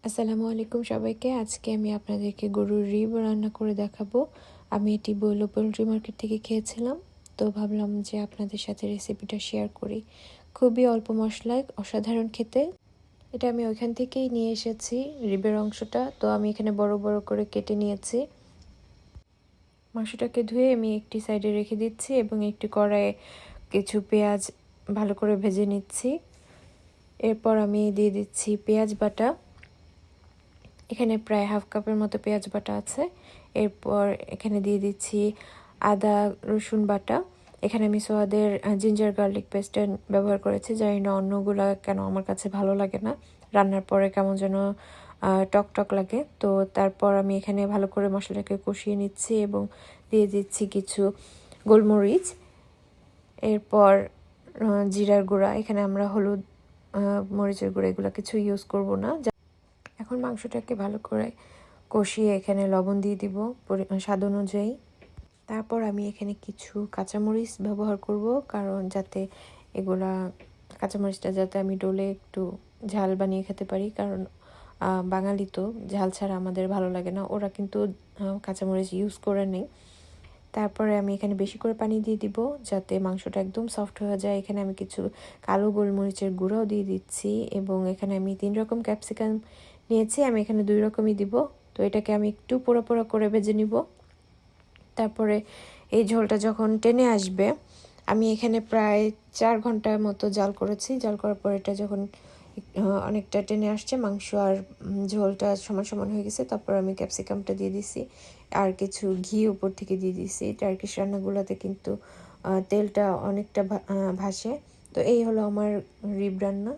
আসসালামু আলাইকুম সবাইকে। আজকে আমি আপনাদেরকে গরুর রিব রান্না করে দেখাবো। আমি এটি বইলো পোলট্রি মার্কেট থেকে খেয়েছিলাম, তো ভাবলাম যে আপনাদের সাথে রেসিপিটা শেয়ার করি। খুবই অল্প মশলায় অসাধারণ খেতে। এটা আমি ওইখান থেকেই নিয়ে এসেছি রিবের অংশটা, তো আমি এখানে বড় বড় করে কেটে নিয়েছি। মাংসটাকে ধুয়ে আমি একটি সাইডে রেখে দিচ্ছি এবং একটি কড়াইয়ে কিছু পেঁয়াজ ভালো করে ভেজে নিচ্ছি। এরপর আমি দিয়ে দিচ্ছি পেঁয়াজ বাটা। এখানে প্রায় হাফ কাপের মতো পেঁয়াজ বাটা আছে। এরপর এখানে দিয়ে দিচ্ছি আদা রসুন বাটা। এখানে আমি সোয়াদের জিঞ্জার গার্লিক পেস্ট ব্যবহার করেছি। জানি না অন্যগুলো কেন আমার কাছে ভালো লাগে না, রান্নার পরে কেমন যেন টক টক লাগে। তো তারপর আমি এখানে ভালো করে মশলাটাকে কষিয়ে নিচ্ছি এবং দিয়ে দিচ্ছি কিছু গোলমরিচ। এরপর জিরার গুঁড়া। এখানে আমরা হলুদ মরিচের গুঁড়া এগুলো কিছু ইউজ করব না। এখন মাংসটাকে ভালো করে কষিয়ে এখানে লবণ দিয়ে দিব স্বাদ অনুযায়ী। তারপর আমি এখানে কিছু কাঁচামরিচ ব্যবহার করব, কারণ যাতে এগুলা কাঁচামরিচটা যাতে আমি ডলে একটু ঝাল বানিয়ে খেতে পারি, কারণ বাঙালি তো ঝাল ছাড়া আমাদের ভালো লাগে না। ওরা কিন্তু কাঁচামরিচ ইউজ করে নেই। তারপরে আমি এখানে বেশি করে পানি দিয়ে দিব যাতে মাংসটা একদম সফট হয়ে যায়। এখানে আমি কিছু কালো গোলমরিচের গুঁড়াও দিয়ে দিচ্ছি এবং এখানে আমি 3 রকম ক্যাপসিকাম নিয়েছি। আমি এখানে 2 রকমই দিব। তো এটাকে আমি একটু পোড়া পোড়া করে ভেজে নিব। তারপরে এই ঝোলটা যখন টেনে আসবে, আমি এখানে প্রায় 4 ঘন্টার মতো জাল করেছি। জাল করার পর এটা যখন অনেকটা টেনে আসছে, মাংস আর ঝোলটা সমান সমান হয়ে গেছে, তারপর আমি ক্যাপসিকামটা দিয়ে দিছি আর কিছু ঘি উপর থেকে দিয়ে দিছি। টার্কিশ রান্নাগুলোতে কিন্তু তেলটা অনেকটা ভাসে। তো এই হলো আমার রিব রান্না।